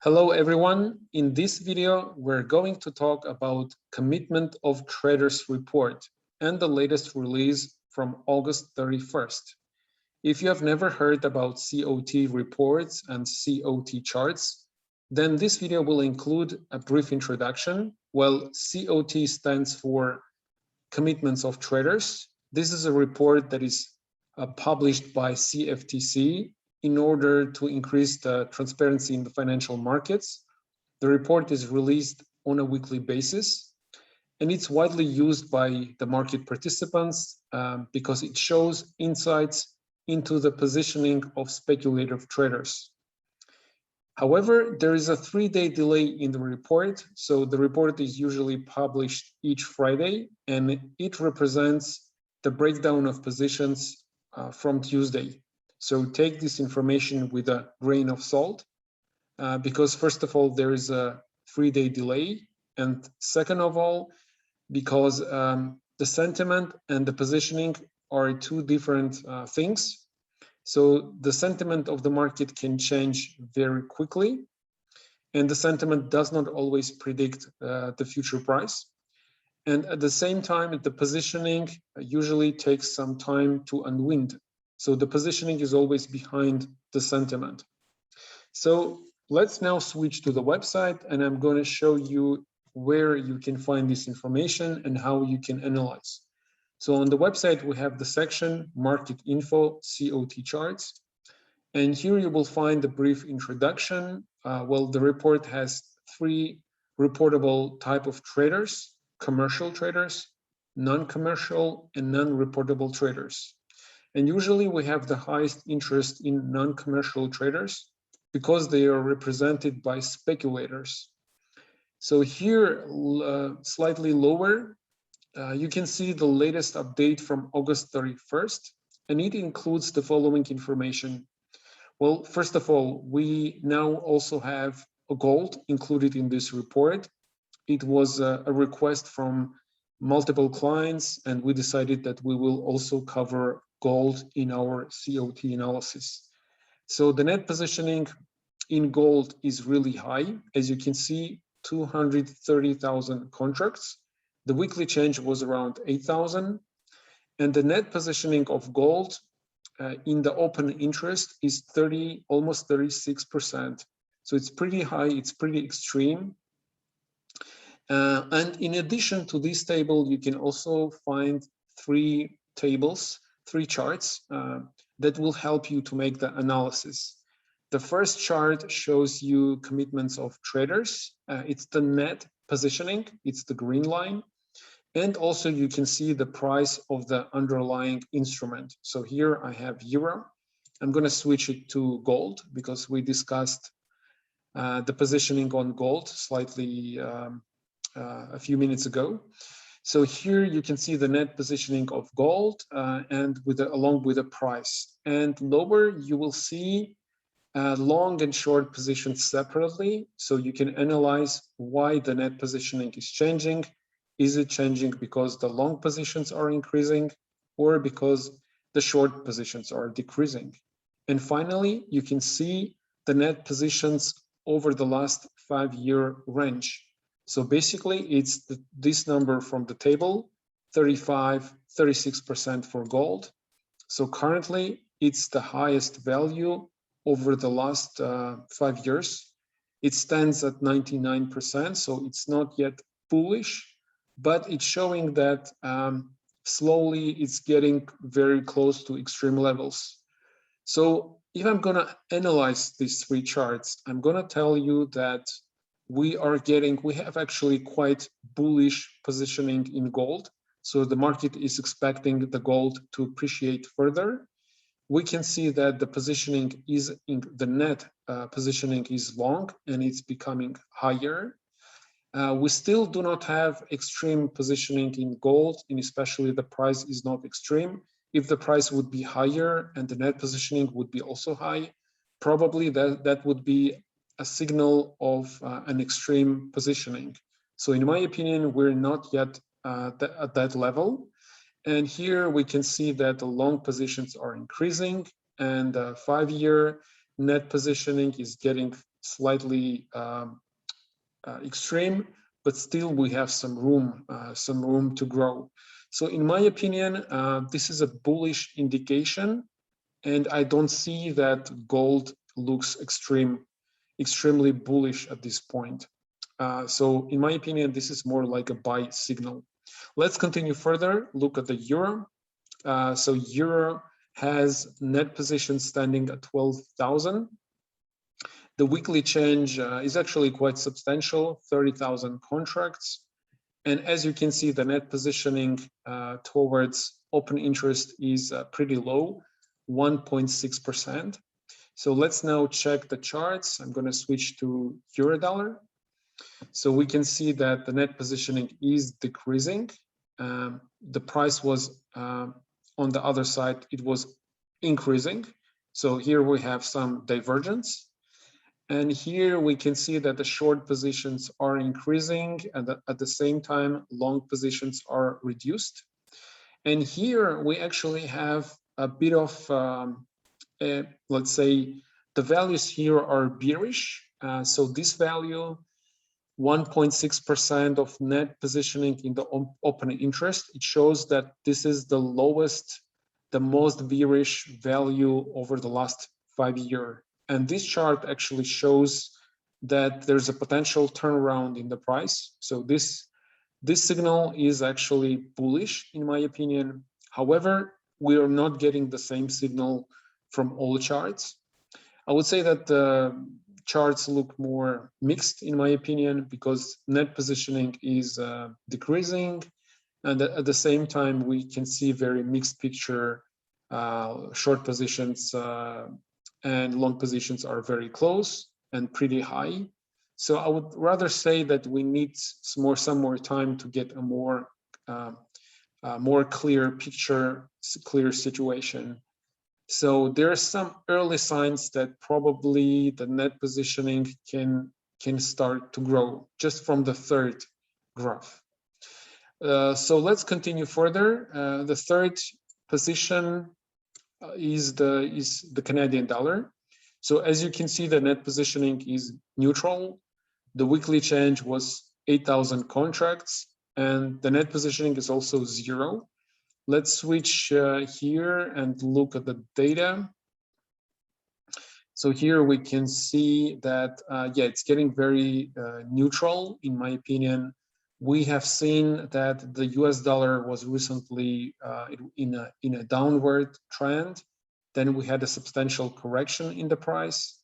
Hello everyone, in this video we're going to talk about Commitment of Traders report and the latest release from August 31st. If you have never heard about COT reports and COT charts, then this video will include a brief introduction. Well, COT stands for Commitments of Traders. This is a report that is published by CFTC in order to increase the transparency in the financial markets. The report is released on a weekly basis, and it's widely used by the market participants because it shows insights into the positioning of speculative traders. However, there is a 3-day delay in the report. So the report is usually published each Friday, and it represents the breakdown of positions from Tuesday. So take this information with a grain of salt, because first of all, there is a 3-day delay. And second of all, because the sentiment and the positioning are two different things. So the sentiment of the market can change very quickly, and the sentiment does not always predict the future price. And at the same time, the positioning usually takes some time to unwind. So the positioning is always behind the sentiment. So let's now switch to the website, and I'm going to show you where you can find this information and how you can analyze. So on the website, we have the section Market Info COT Charts. And here you will find a brief introduction. Well, the report has 3 reportable type of traders: commercial traders, non-commercial, and non-reportable traders. And usually we have the highest interest in non-commercial traders because they are represented by speculators. So here, slightly lower, you can see the latest update from August 31st, and it includes the following information. Well, first of all, we now also have a gold included in this report. It was a request from multiple clients, and we decided that we will also cover gold in our COT analysis. So the net positioning in gold is really high. As you can see, 230,000 contracts. The weekly change was around 8,000. And the net positioning of gold in the open interest is almost 36%. So it's pretty high, it's pretty extreme. And in addition to this table, you can also find 3 charts that will help you to make the analysis. The first chart shows you commitments of traders. It's the net positioning, it's the green line. And also you can see the price of the underlying instrument. So here I have euro. I'm going to switch it to gold because we discussed the positioning on gold slightly a few minutes ago. So here you can see the net positioning of gold and along with the price. And lower you will see long and short positions separately. So you can analyze why the net positioning is changing. Is it changing because the long positions are increasing or because the short positions are decreasing? And finally, you can see the net positions over the last 5-year range. So basically, it's this number from the table, 36% for gold. So currently, it's the highest value over the last 5 years. It stands at 99%, so it's not yet bullish, but it's showing that slowly it's getting very close to extreme levels. So if I'm going to analyze these 3 charts, I'm going to tell you that we have actually quite bullish positioning in gold. So the market is expecting the gold to appreciate further. We can see that the positioning is in the net positioning is long and it's becoming higher. We still do not have extreme positioning in gold, and especially the price is not extreme. If the price would be higher and the net positioning would be also high, probably that would be a signal of an extreme positioning. So in my opinion, we're not yet at that level. And here we can see that the long positions are increasing, and 5-year net positioning is getting slightly extreme, but still we have some room to grow. So in my opinion, this is a bullish indication, and I don't see that gold looks extremely bullish at this point. So in my opinion, this is more like a buy signal. Let's continue further, look at the euro. So euro has net position standing at 12,000. The weekly change is actually quite substantial, 30,000 contracts. And as you can see, the net positioning towards open interest is pretty low, 1.6%. So let's now check the charts. I'm going to switch to euro dollar. So we can see that the net positioning is decreasing. The price was on the other side, it was increasing. So here we have some divergence. And here we can see that the short positions are increasing, and at the same time, long positions are reduced. And here we actually have a bit of, let's say, the values here are bearish. So this value, 1.6% of net positioning in the open interest, it shows that this is the lowest, the most bearish value over the last 5 years. And this chart actually shows that there's a potential turnaround in the price. So this signal is actually bullish, in my opinion. However, we are not getting the same signal from all charts. I would say that the charts look more mixed, in my opinion, because net positioning is decreasing. And at the same time, we can see very mixed picture. Short positions and long positions are very close and pretty high. So I would rather say that we need some more time to get a more clear picture, clear situation. So there are some early signs that probably the net positioning can start to grow just from the third graph. So let's continue further. The third position is the Canadian dollar. So as you can see, the net positioning is neutral. The weekly change was 8,000 contracts, and the net positioning is also 0. Let's switch here and look at the data. So here we can see that, yeah, it's getting very neutral, in my opinion. We have seen that the US dollar was recently in a downward trend. Then we had a substantial correction in the price.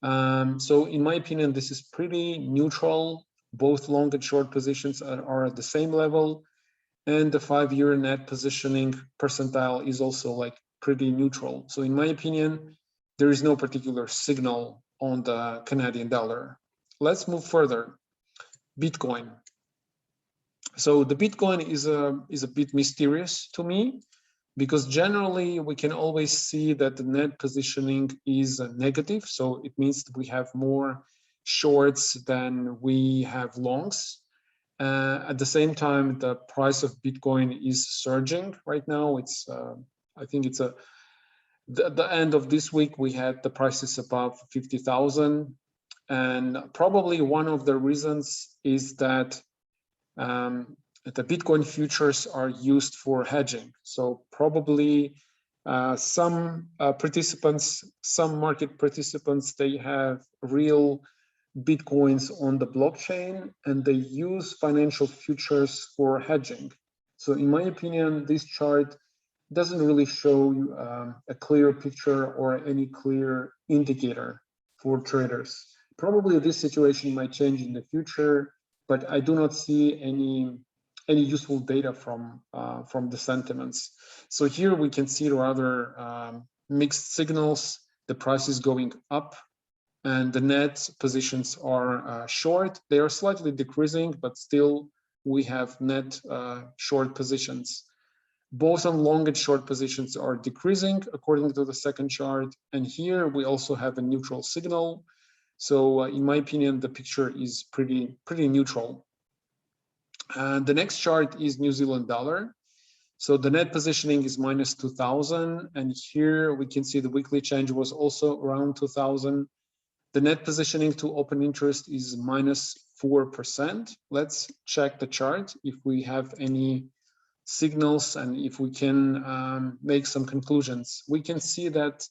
So in my opinion, this is pretty neutral. Both long and short positions are at the same level. And the 5-year net positioning percentile is also like pretty neutral. So in my opinion, there is no particular signal on the Canadian dollar. Let's move further. Bitcoin. So the Bitcoin is a bit mysterious to me, because generally we can always see that the net positioning is negative. So it means that we have more shorts than we have longs. At the same time, the price of Bitcoin is surging right now. It's I think it's the end of this week we had the prices above 50,000, and probably one of the reasons is that the Bitcoin futures are used for hedging. So probably some participants, some market participants, they have real Bitcoins on the blockchain and they use financial futures for hedging. So in my opinion, this chart doesn't really show a clear picture or any clear indicator for traders. Probably this situation might change in the future, but I do not see any useful data from the sentiments. So here we can see rather mixed signals. The price is going up and the net positions are short. They are slightly decreasing, but still we have net short positions. Both on long and short positions are decreasing according to the second chart. And here we also have a neutral signal. So in my opinion, the picture is pretty neutral. And the next chart is New Zealand dollar. So the net positioning is minus 2,000. And here we can see the weekly change was also around 2,000. The net positioning to open interest is -4%. Let's check the chart if we have any signals and if we can make some conclusions. We can see that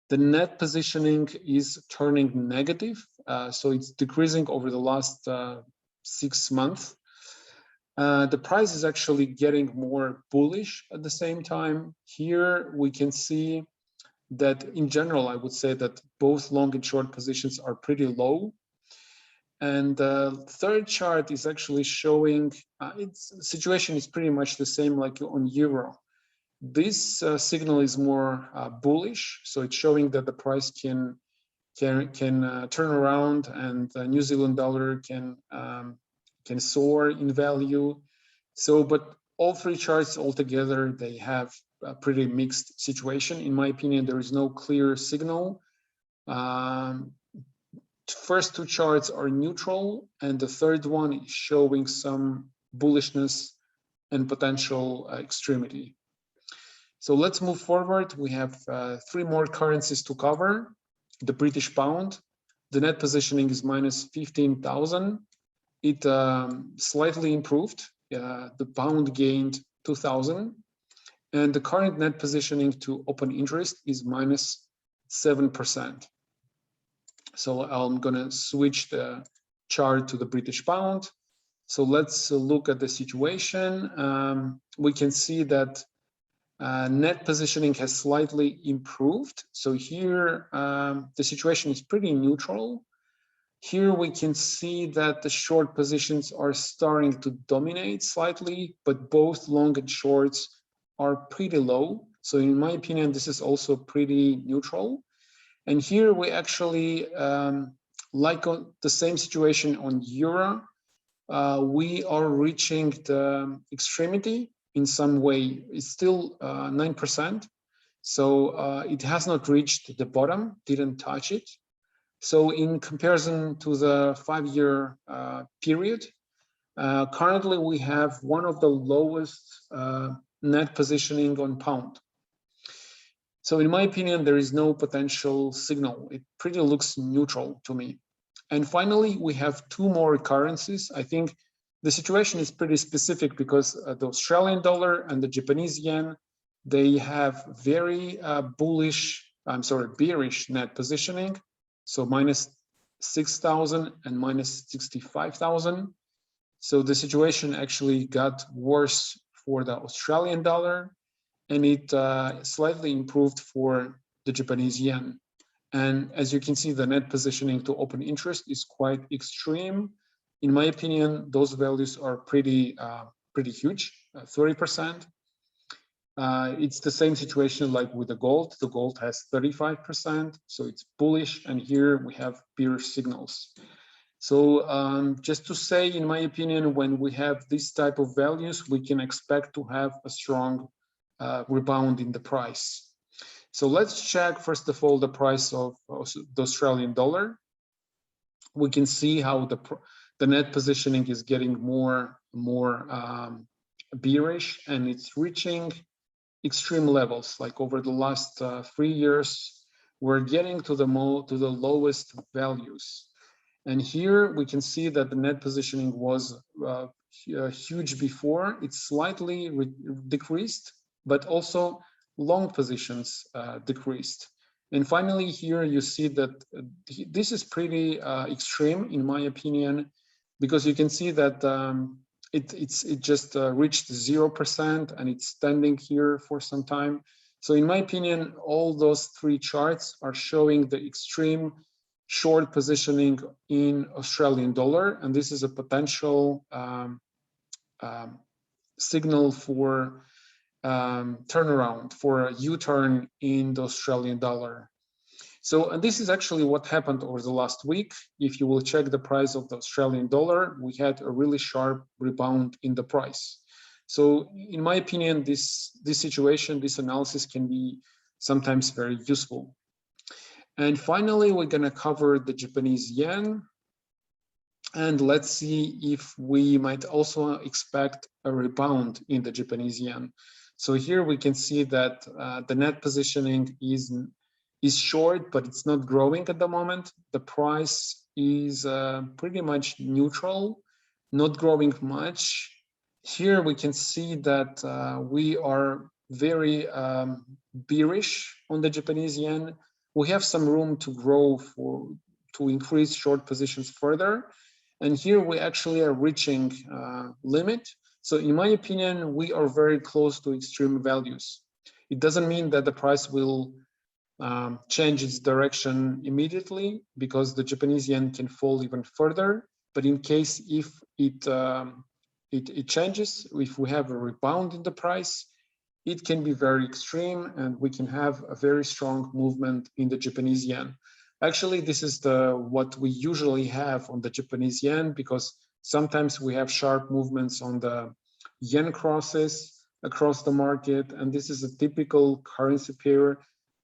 the net positioning is turning negative, so it's decreasing over the last 6 months. The price is actually getting more bullish at the same time. Here we can see that in general, I would say that both long and short positions are pretty low. And the third chart is actually showing its situation is pretty much the same like on euro. This signal is more bullish, so it's showing that the price can turn around and the New Zealand dollar can soar in value. So, but all three charts altogether, they have a pretty mixed situation. In my opinion, there is no clear signal. First two charts are neutral, and the third one is showing some bullishness and potential extremity. So let's move forward. We have 3 more currencies to cover. The British pound, the net positioning is -15,000. It slightly improved. The pound gained 2,000. And the current net positioning to open interest is -7%. So I'm going to switch the chart to the British pound. So let's look at the situation. We can see that net positioning has slightly improved. So here the situation is pretty neutral. Here we can see that the short positions are starting to dominate slightly, but both long and shorts are pretty low. So in my opinion, this is also pretty neutral. And here we actually, like the same situation on euro, we are reaching the extremity in some way. It's still 9%. So it has not reached the bottom, didn't touch it. So in comparison to the 5-year period, currently we have one of the lowest net positioning on pound. So in my opinion, there is no potential signal. It pretty looks neutral to me. And finally, we have 2 more currencies. I think the situation is pretty specific because the Australian dollar and the Japanese yen, they have very bearish net positioning. So -6,000 and -65,000. So the situation actually got worse for the Australian dollar, and it slightly improved for the Japanese yen. And as you can see, the net positioning to open interest is quite extreme. In my opinion, those values are pretty huge, 30%. It's the same situation like with the gold. The gold has 35%, so it's bullish, and here we have bearish signals. So just to say, in my opinion, when we have this type of values, we can expect to have a strong rebound in the price. So let's check, first of all, the price of the Australian dollar. We can see how the net positioning is getting more bearish, and it's reaching extreme levels. Like over the last 3 years, we're getting to the lowest values. And here we can see that the net positioning was huge before. It's slightly decreased, but also long positions decreased. And finally, here you see that this is pretty extreme, in my opinion, because you can see that it just reached 0% and it's standing here for some time. So in my opinion, all those 3 charts are showing the extreme short positioning in Australian dollar, and this is a potential signal for turnaround, for a U-turn in the Australian dollar. So, and this is actually what happened over the last week. If you will check the price of the Australian dollar, we had a really sharp rebound in the price. So in my opinion, this situation, this analysis can be sometimes very useful. And finally, we're going to cover the Japanese yen. And let's see if we might also expect a rebound in the Japanese yen. So here we can see that the net positioning is short, but it's not growing at the moment. The price is pretty much neutral, not growing much. Here we can see that we are very bearish on the Japanese yen. We have some room to grow to increase short positions further. And here we actually are reaching limit. So in my opinion, we are very close to extreme values. It doesn't mean that the price will change its direction immediately, because the Japanese yen can fall even further. But in case if it changes, if we have a rebound in the price, it can be very extreme, and we can have a very strong movement in the Japanese yen. Actually, this is what we usually have on the Japanese yen, because sometimes we have sharp movements on the yen crosses across the market, and this is a typical currency pair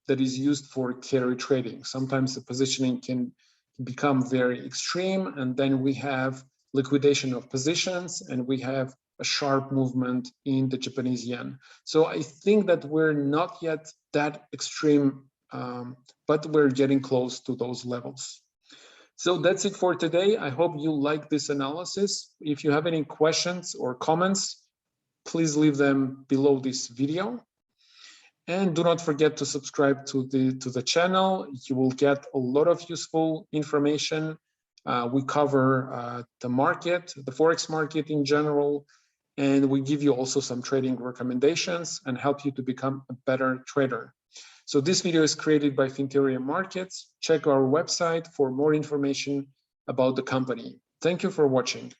that is used for carry trading. Sometimes the positioning can become very extreme, and then we have liquidation of positions, and we have a sharp movement in the Japanese yen. So I think that we're not yet that extreme, but we're getting close to those levels. So that's it for today. I hope you like this analysis. If you have any questions or comments, please leave them below this video. And do not forget to subscribe to the channel. You will get a lot of useful information. We cover the market, the Forex market in general, and we give you also some trading recommendations and help you to become a better trader. So this video is created by Finteria Markets. Check our website for more information about the company. Thank you for watching.